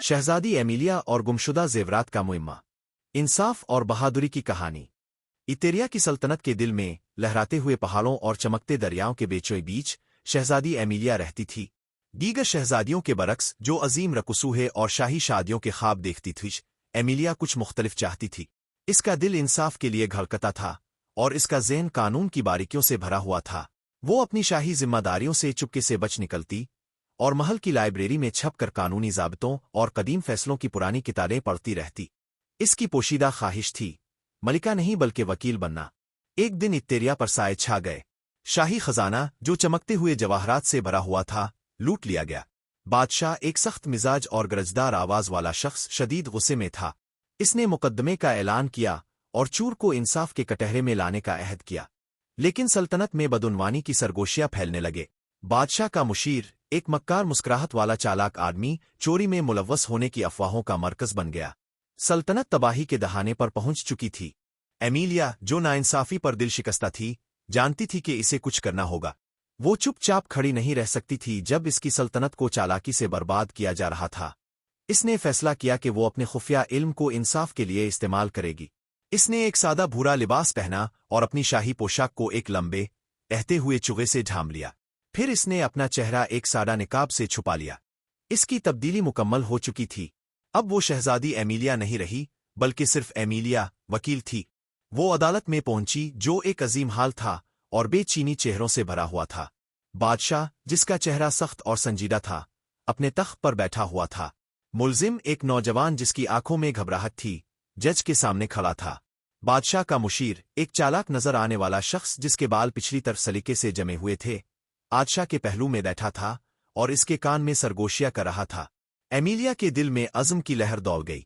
शहजादी Emilia और गुमशुदा जेवरात का मुइम्मा। इंसाफ और बहादुरी की कहानी। इतेरिया की सल्तनत के दिल में लहराते हुए पहाड़ों और चमकते दरियाओं के बीचों बीच शहजादी एमिलिया रहती थी। दीगर शहजादियों के बरक्स जो अजीम रकुसूहे और शाही शादियों के ख्वाब देखती थी, एमिलिया कुछ मुख्तलिफ चाहती थी। इसका दिल इंसाफ के लिए धड़कता था और इसका ज़हन कानून की बारीकियों से भरा हुआ था। वो अपनी शाही जिम्मेदारियों से चुपके से बच निकलती और महल की लाइब्रेरी में छपकर कानूनी ज़ाब्तों और कदीम फैसलों की पुरानी किताबें पढ़ती रहती। इसकी पोशीदा ख्वाहिश थी मलिका नहीं बल्कि वकील बनना। एक दिन इत्तेरिया पर साए छा गए। शाही खजाना जो चमकते हुए जवाहरात से भरा हुआ था लूट लिया गया। बादशाह, एक सख्त मिजाज और गरजदार आवाज वाला शख्स, शदीद गुस्से में था। इसने मुकदमे का ऐलान किया और चूर को इंसाफ के कटहरे में लाने का अहद किया। लेकिन सल्तनत में बदउनवानी की सरगोशियां फैलने लगे। बादशाह का मुशीर, एक मक्कार मुस्कुराहट वाला चालाक आदमी, चोरी में मुलव्वस होने की अफवाहों का मरकज बन गया। सल्तनत तबाही के दहाने पर पहुंच चुकी थी। एमिलिया, जो नाइंसाफी पर दिल शिकस्ता थी, जानती थी कि इसे कुछ करना होगा। वो चुपचाप खड़ी नहीं रह सकती थी जब इसकी सल्तनत को चालाकी से बर्बाद किया जा रहा था। इसने फैसला किया कि वो अपने खुफिया इल्म को इंसाफ के लिए इस्तेमाल करेगी। इसने एक सादा भूरा लिबास पहना और अपनी शाही पोशाक को एक लंबे, बहते हुए चुगे से ढांप लिया। फिर इसने अपना चेहरा एक सादा निकाब से छुपा लिया। इसकी तब्दीली मुकम्मल हो चुकी थी। अब वो शहजादी एमिलिया नहीं रही, बल्कि सिर्फ एमिलिया, वकील थी। वो अदालत में पहुंची जो एक अजीम हाल था और बेचीनी चेहरों से भरा हुआ था। बादशाह, जिसका चेहरा सख्त और संजीदा था, अपने तख्त पर बैठा हुआ था। मुल्जिम, एक नौजवान जिसकी आंखों में घबराहट थी, जज के सामने खड़ा था। बादशाह का मुशीर, एक चालाक नजर आने वाला शख्स जिसके बाल पिछली तरफ सलीके से जमे हुए थे, आदशाह के पहलू में बैठा था और इसके कान में सरगोशियां कर रहा था। एमिलिया के दिल में अज़्म की लहर दौड़ गई।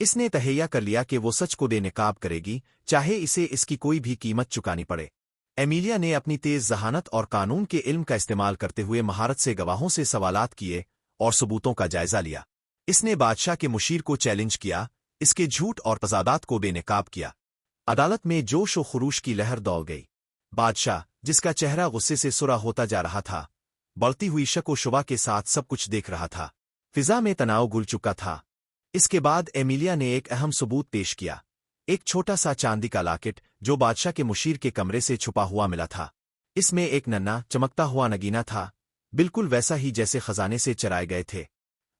इसने तहैया कर लिया कि वो सच को बेनकाब करेगी, चाहे इसे इसकी कोई भी कीमत चुकानी पड़े। एमिलिया ने अपनी तेज जहानत और कानून के इल्म का इस्तेमाल करते हुए महारत से गवाहों से सवालात किए और सबूतों का जायजा लिया। इसने बादशाह के मुशीर को चैलेंज किया, इसके झूठ और तजादात को बेनकाब किया। अदालत में जोश व खरूश की लहर दौड़ गई। बादशाह, जिसका चेहरा गुस्से से सुरा होता जा रहा था, बढ़ती हुई शक व शुबा के साथ सब कुछ देख रहा था। फिजा में तनाव घुल चुका था। इसके बाद एमिलिया ने एक अहम सबूत पेश किया, एक छोटा सा चांदी का लॉकेट जो बादशाह के मुशीर के कमरे से छुपा हुआ मिला था। इसमें एक नन्हा चमकता हुआ नगीना था, बिल्कुल वैसा ही जैसे खजाने से चराए गए थे।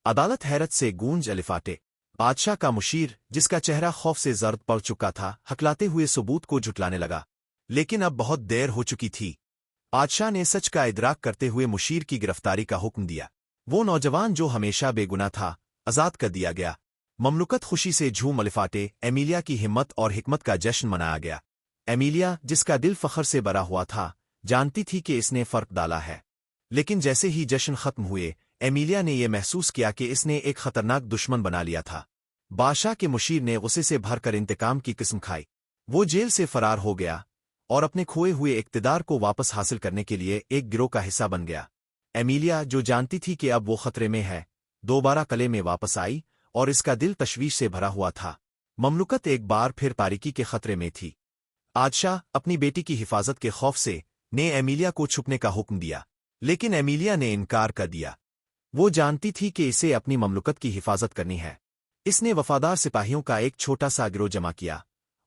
अदालत हैरत से गूंज अलिफाटे। बादशाह का मुशीर, जिसका चेहरा खौफ से जर्द पड़ चुका था, हकलाते हुए सबूत को झुटलाने लगा। लेकिन अब बहुत देर हो चुकी थी। बादशाह ने सच का इदराक करते हुए मुशीर की गिरफ्तारी का हुक्म दिया। वो नौजवान जो हमेशा बेगुनाह था, आजाद कर दिया गया। ममलुकत खुशी से झूम अलिफाटे। एमिलिया की हिम्मत और हिकमत का जश्न मनाया गया। एमिलिया, जिसका दिल फख्र से भरा हुआ था, जानती थी कि इसने फर्क डाला है। लेकिन जैसे ही जश्न खत्म हुए, एमिलिया ने यह महसूस किया कि इसने एक खतरनाक दुश्मन बना लिया था। बादशाह के मुशीर ने गुस्से से भरकर इंतकाम की किस्म खाई। वो जेल से फरार हो गया और अपने खोए हुए इक्तिदार को वापस हासिल करने के लिए एक गिरोह का हिस्सा बन गया। एमिलिया, जो जानती थी कि अब वो खतरे में है, दोबारा कले में वापस आई और इसका दिल तशवीश से भरा हुआ था। ममलुकत एक बार फिर तारीकी के खतरे में थी। बादशाह, अपनी बेटी की हिफाजत के खौफ से, ने एमिलिया को छुपने का हुक्म दिया, लेकिन एमिलिया ने इनकार कर दिया। वो जानती थी कि इसे अपनी ममलुकत की हिफाजत करनी है। इसने वफादार सिपाहियों का एक छोटा सा गिरोह जमा किया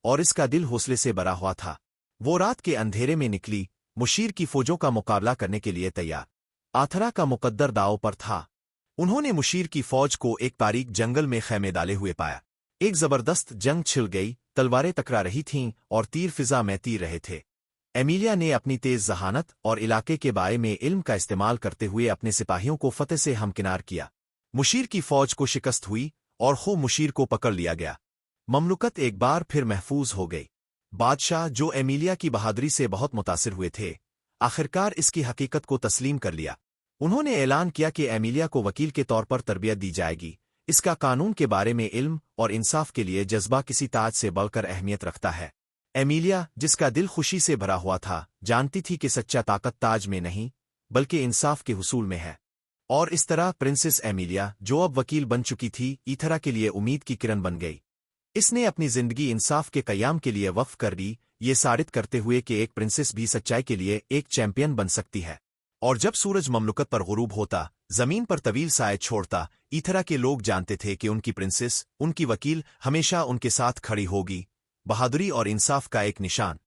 और इसका दिल हौसले से भरा हुआ था। वो रात के अंधेरे में निकली, मुशीर की फौजों का मुकाबला करने के लिए तैयार। आथरा का मुकद्दर दांव पर था। उन्होंने मुशीर की फौज को एक तारीक जंगल में खैमे डाले हुए पाया। एक जबरदस्त जंग छिड़ गई, तलवारें टकरा रही थीं और तीर फिजा में तीर रहे थे। एमिलिया ने अपनी तेज जहानत और इलाके के बारे में इल्म का इस्तेमाल करते हुए अपने सिपाहियों को फतेह से हमकिनार किया। मुशीर की फौज को शिकस्त हुई और खूब मुशीर को पकड़ लिया गया। ममलुकत एक बार फिर महफूज हो गई। बादशाह, जो एमिलिया की बहादुरी से बहुत मुतासिर हुए थे, आखिरकार इसकी हकीकत को तस्लीम कर लिया। उन्होंने ऐलान किया कि एमिलिया को वकील के तौर पर तरबियत दी जाएगी। इसका कानून के बारे में इल्म और इंसाफ के लिए जज्बा किसी ताज से बढ़कर अहमियत रखता है। एमिलिया, जिसका दिल खुशी से भरा हुआ था, जानती थी कि सच्चा ताकत ताज में नहीं, बल्कि इंसाफ के हुसूल में है। और इस तरह प्रिंसेस एमिलिया, जो अब वकील बन चुकी थी, इथरा के लिए उम्मीद की किरण बन गई। इसने अपनी जिंदगी इंसाफ के कयाम के लिए वक्फ कर दी, ये साबित करते हुए कि एक प्रिंसेस भी सच्चाई के लिए एक चैंपियन बन सकती है। اور جب سورج مملکت پر غروب ہوتا زمین پر طویل سائے چھوڑتا ایتھرا کے لوگ جانتے تھے کہ ان کی پرنسس ان کی وکیل ہمیشہ ان کے ساتھ کھڑی ہوگی، بہادری اور انصاف کا ایک نشان۔